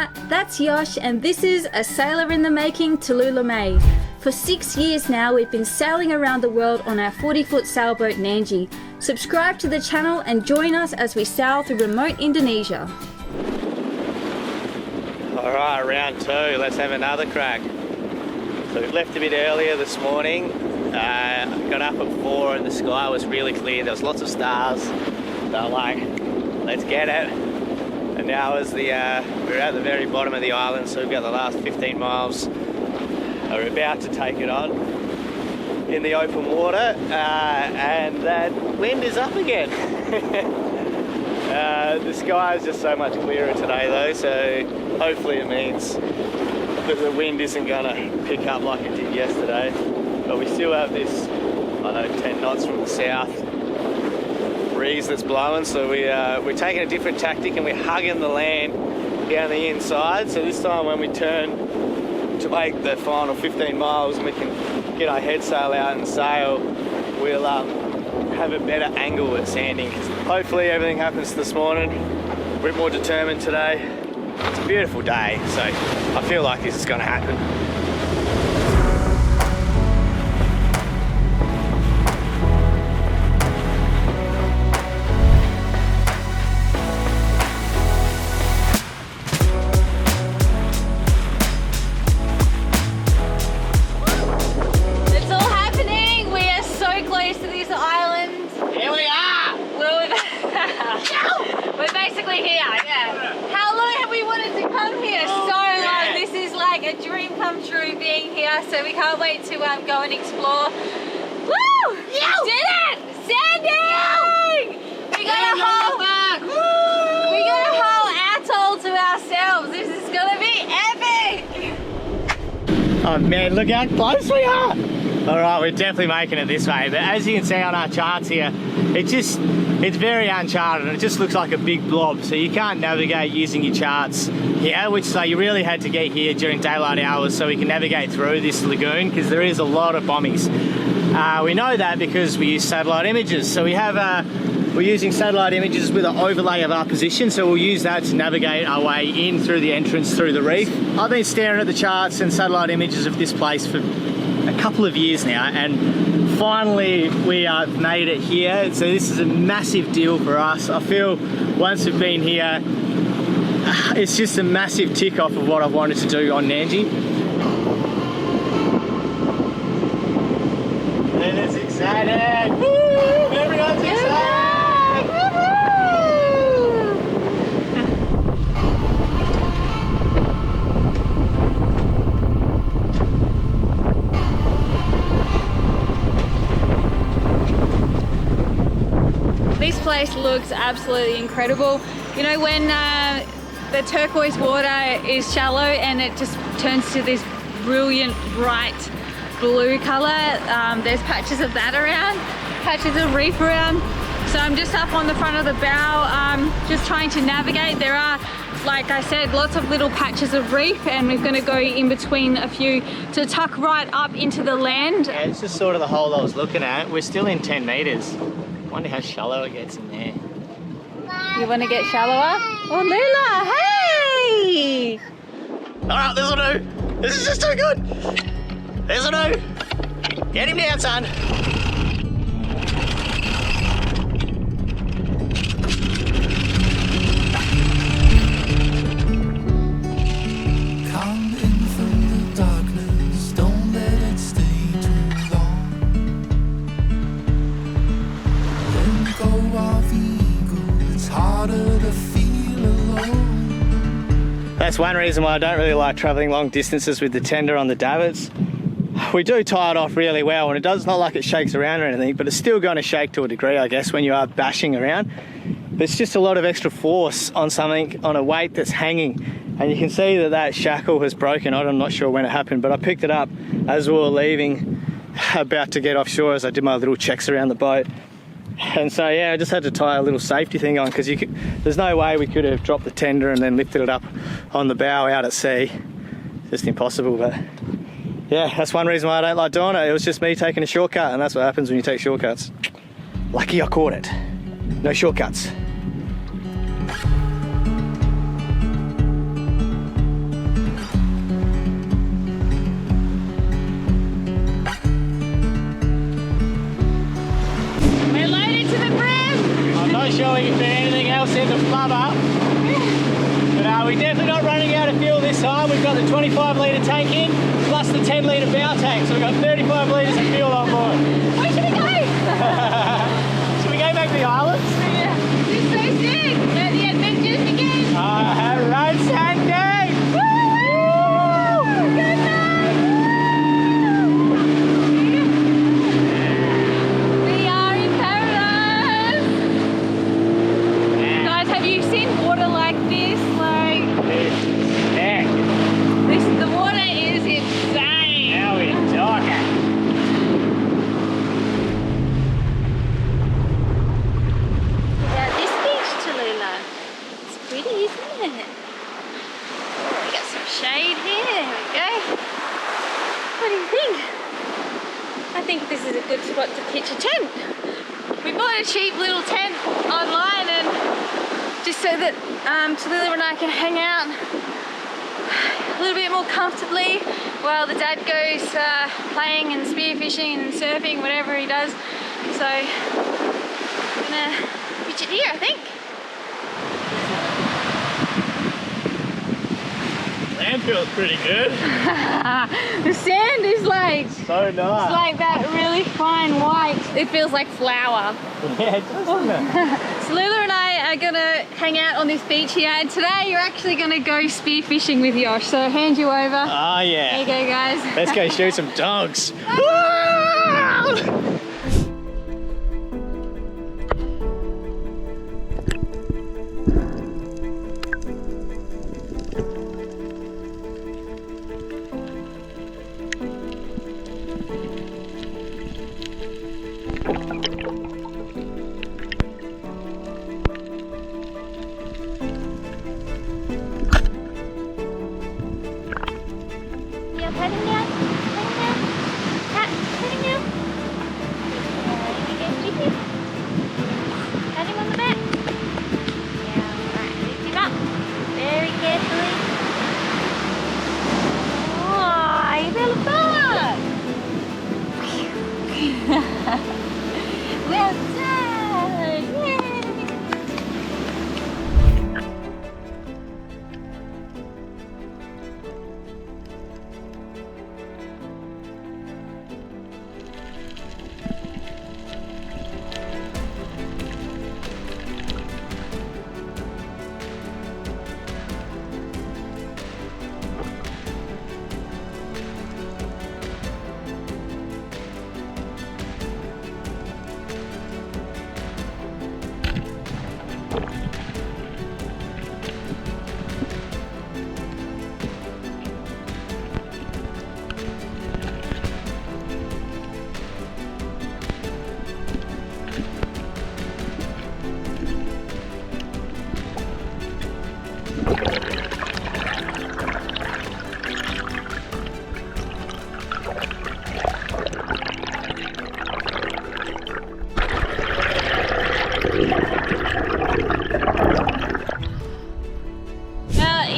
Matt, that's Yosh, and this is A Sailor in the Making, Tallulah May. For 6 years now, we've been sailing around the world on our 40-foot sailboat Nandji. Subscribe to the channel and join us as we sail through remote Indonesia. Alright, round two, let's have another crack. So we left a bit earlier this morning. Got up at 4 and the sky was really clear. There was lots of stars. So like, let's get it. And now as we're at the very bottom of the island, so we've got the last 15 miles. We're about to take it on in the open water, and that wind is up again. The sky is just so much clearer today though, so hopefully it means that the wind isn't gonna pick up like it did yesterday. But we still have this, I don't know, 10 knots from the south breeze that's blowing, so we're taking a different tactic and we're hugging the land down the inside. So this time when we turn to make the final 15 miles and we can get our head sail out and sail, we'll have a better angle at sanding. Hopefully everything happens this morning. We're a bit more determined today. It's a beautiful day, so I feel like this is going to happen. We're basically here, yeah. How long have we wanted to come here? So long. This is like a dream come true being here, so we can't wait to go and explore. Woo! We did it! Sanding! We got a whole atoll to ourselves. This is gonna be epic! Oh man, look how close we are! Alright, we're definitely making it this way, but as you can see on our charts here, it's very uncharted and it just looks like a big blob, so you can't navigate using your charts here, which so you really had to get here during daylight hours so we can navigate through this lagoon, because there is a lot of bommies. We know that because we use satellite images, so we're using satellite images with an overlay of our position, so we'll use that to navigate our way in through the entrance through the reef. I've been staring at the charts and satellite images of this place for a couple of years now, and finally we have made it here. So this is a massive deal for us. I feel once we've been here, it's just a massive tick off of what I've wanted to do on Nandji. And it's exciting! Woo! Everyone's excited! This place looks absolutely incredible. You know, when the turquoise water is shallow and it just turns to this brilliant bright blue color, there's patches of that around, patches of reef around. So I'm just up on the front of the bow, just trying to navigate. There are, like I said, lots of little patches of reef, and we're going to go in between a few to tuck right up into the land. Yeah, it's just sort of the hole I was looking at. We're still in 10 meters. Wonder how shallow it gets in there. You want to get shallower? Oh, Lula, hey! Alright, this'll do. This is just too good. This'll do. Get him down, son. Come in from the darkness, don't let it stay too long. Let go of ego, it's harder to feel alone. That's one reason why I don't really like travelling long distances with the tender on the davits. We do tie it off really well, and it does not like it shakes around or anything, but it's still going to shake to a degree, I guess, when you are bashing around. But it's just a lot of extra force on something, on a weight that's hanging. And you can see that that shackle has broken. I'm not sure when it happened, but I picked it up as we were leaving, about to get offshore as I did my little checks around the boat. And so yeah, I just had to tie a little safety thing on, because there's no way we could have dropped the tender and then lifted it up on the bow out at sea. Just impossible. But yeah, that's one reason why I don't like doing it. It was just me taking a shortcut, and that's what happens when you take shortcuts. Lucky I caught it. No shortcuts. fuel this time. We've got the 25 litre tank in, plus the 10 litre bow tank. So we've got 35 litres of fuel on board. Where should we go? Should we go back to the islands? Yeah. This is so sick. Let the adventures begin. Hello, Sandy! Woo! Good night. We are in paradise. Guys, have you seen water like this? Like, the water is insane. Now we're talking. Yeah, this beach, Tallulah. It's pretty, isn't it? Oh, we got some shade here. There we go. What do you think? I think this is a good spot to pitch a tent. We bought a cheap little tent online, and just so that Tallulah and I can hang out a little bit more comfortably while the dad goes playing and spearfishing and surfing, whatever he does. So I'm gonna pitch it here, I think. Land feels pretty good. The sand is like, So nice. it's like that really fine white. It feels like flour. Yeah, it does, doesn't it? Tallulah and I are gonna hang out on this beach here, and today you're actually gonna go spearfishing with Yosh. So I'll hand you over. Oh yeah. There you go, guys. Let's go shoot some dogs. Yeah, heading down. Heading down. Pat him on the back. Yeah, right. Lift him up. Very carefully. Oh, you fell apart. Well done. Yay.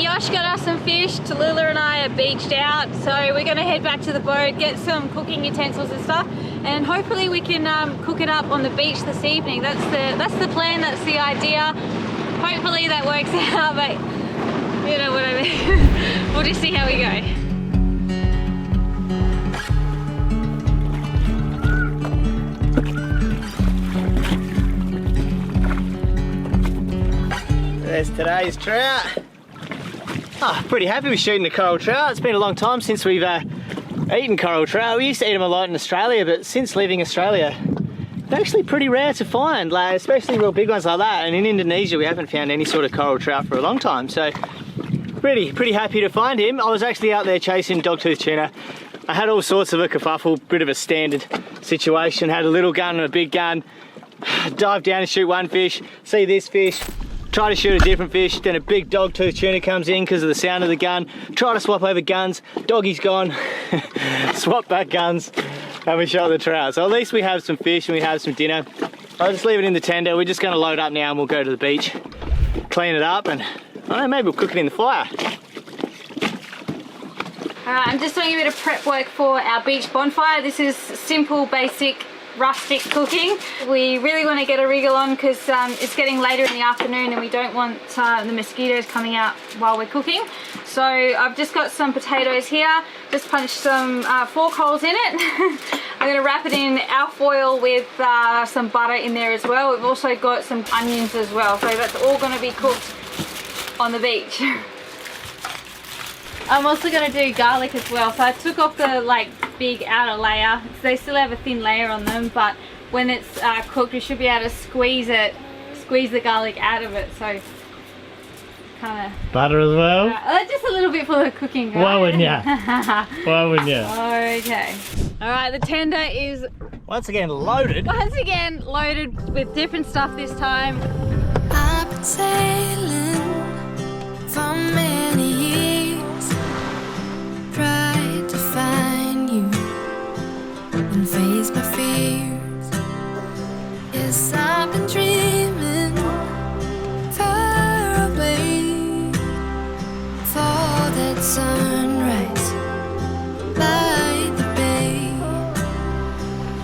Yosh got us some fish, Tallulah and I are beached out, so we're going to head back to the boat, get some cooking utensils and stuff, and hopefully we can cook it up on the beach this evening. That's the plan, that's the idea. Hopefully that works out, but you know what I mean. We'll just see how we go. There's today's trout. Oh, pretty happy with shooting the coral trout. It's been a long time since we've eaten coral trout. We used to eat them a lot in Australia, but since leaving Australia, they're actually pretty rare to find, like, especially real big ones like that. And in Indonesia, we haven't found any sort of coral trout for a long time. So pretty happy to find him. I was actually out there chasing dogtooth tuna. I had all sorts of a kerfuffle, bit of a standard situation. Had a little gun and a big gun. Dive down and shoot one fish, see this fish, try to shoot a different fish, then a big dogtooth tuna comes in because of the sound of the gun, try to swap over guns, doggy's gone, swap back guns, and we shot the trout. So at least we have some fish and we have some dinner. I'll just leave it in the tender. We're just going to load up now and we'll go to the beach, clean it up, and I don't know, maybe we'll cook it in the fire. Alright, I'm just doing a bit of prep work for our beach bonfire. This is simple, basic rustic cooking. We really want to get a wriggle on because it's getting later in the afternoon and we don't want the mosquitoes coming out while we're cooking. So I've just got some potatoes here, just punched some fork holes in it. I'm going to wrap it in alfoil with some butter in there as well. We've also got some onions as well, so that's all going to be cooked on the beach. I'm also going to do garlic as well. So I took off the big outer layer. They still have a thin layer on them, but when it's cooked, you should be able to squeeze the garlic out of it. So kind of butter as well. Just a little bit for the cooking. Right? Why wouldn't you? Why wouldn't you? Okay. All right, the tender is once again loaded with different stuff this time. I've been sailing for many years, tried to find you and face my fears. Yes, I've been dreaming far away for that sunrise by the bay,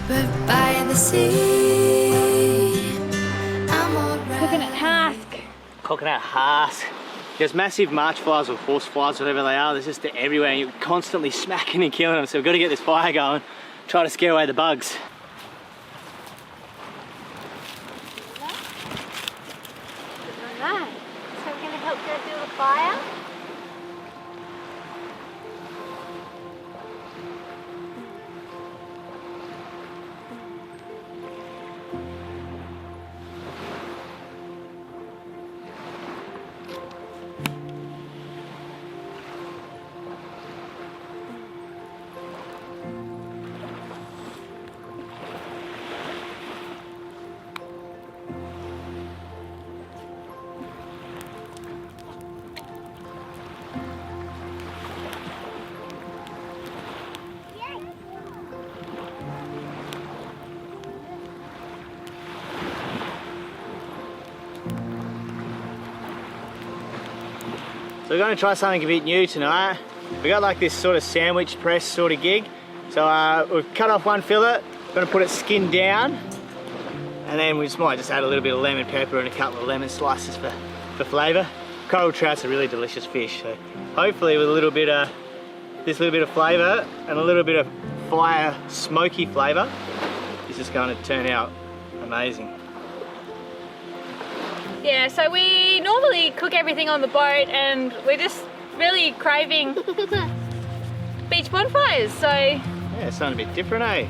but by the sea I'm alright. Coconut husk. Coconut husk. There's massive march flies or horse flies, whatever they are. They're just everywhere and you're constantly smacking and killing them. So we've got to get this fire going, try to scare away the bugs. Alright, so we're going to help her build a fire. So we're going to try something a bit new tonight. We got like this sort of sandwich press sort of gig. So we've cut off one fillet, going to put it skin down, and then we might just add a little bit of lemon pepper and a couple of lemon slices for flavour. Coral trout's a really delicious fish, so hopefully with a little bit of flavour and a little bit of fire smoky flavour, this is going to turn out amazing. Yeah, so we normally cook everything on the boat and we're just really craving beach bonfires, so... Yeah, it's something a bit different, eh?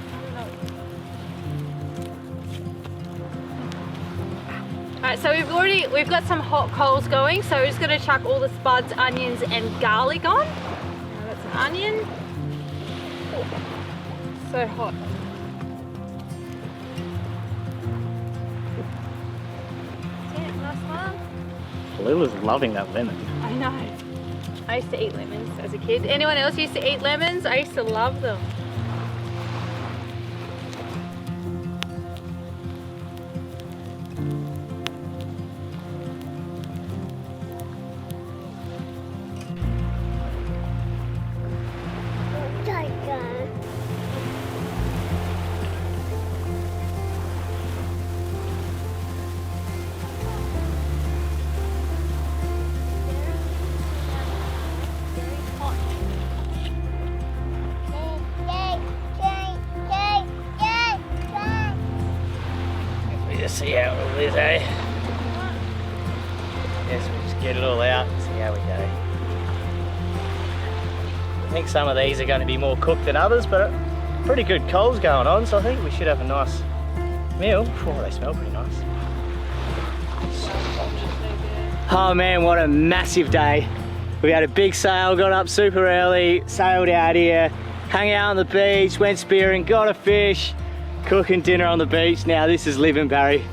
Alright, so we've got some hot coals going, so we're just going to chuck all the spuds, onions and garlic on. Now that's an onion. Oh, so hot. Lila's loving that lemon. I know. I used to eat lemons as a kid. Anyone else used to eat lemons? I used to love them. See how it all is, eh? Yes, we'll just get it all out and see how we go. I think some of these are going to be more cooked than others, but pretty good coals going on, so I think we should have a nice meal. Oh, they smell pretty nice. So hot. Oh man, what a massive day. We had a big sail, got up super early, sailed out here, hung out on the beach, went spearing, got a fish, cooking dinner on the beach. Now this is living, Barry.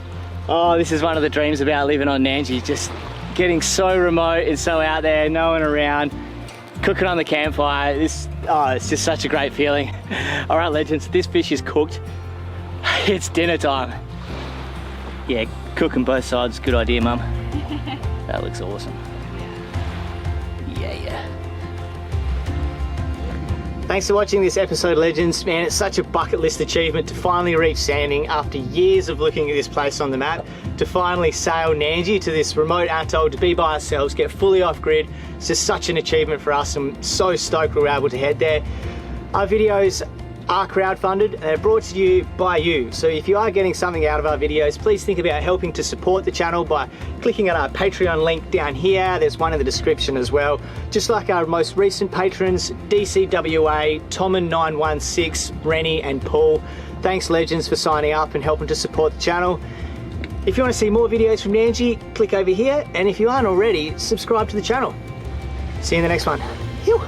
Oh, this is one of the dreams about living on Nandji, just getting so remote and so out there, no one around, cooking on the campfire. It's just such a great feeling. All right, legends, this fish is cooked. It's dinner time. Yeah, cooking both sides, good idea, Mum. That looks awesome. Yeah. Thanks for watching this episode, Legends. Man, it's such a bucket list achievement to finally reach Sanding after years of looking at this place on the map, to finally sail Nandji to this remote atoll, to be by ourselves, get fully off grid. It's just such an achievement for us. I'm so stoked we were able to head there. Our videos are crowdfunded and they're brought to you by you. So if you are getting something out of our videos, please think about helping to support the channel by clicking on our Patreon link down here. There's one in the description as well. Just like our most recent patrons, DCWA, Tommen916, Rennie and Paul. Thanks, Legends, for signing up and helping to support the channel. If you want to see more videos from Nandji, click over here. And if you aren't already, subscribe to the channel. See you in the next one. Phew.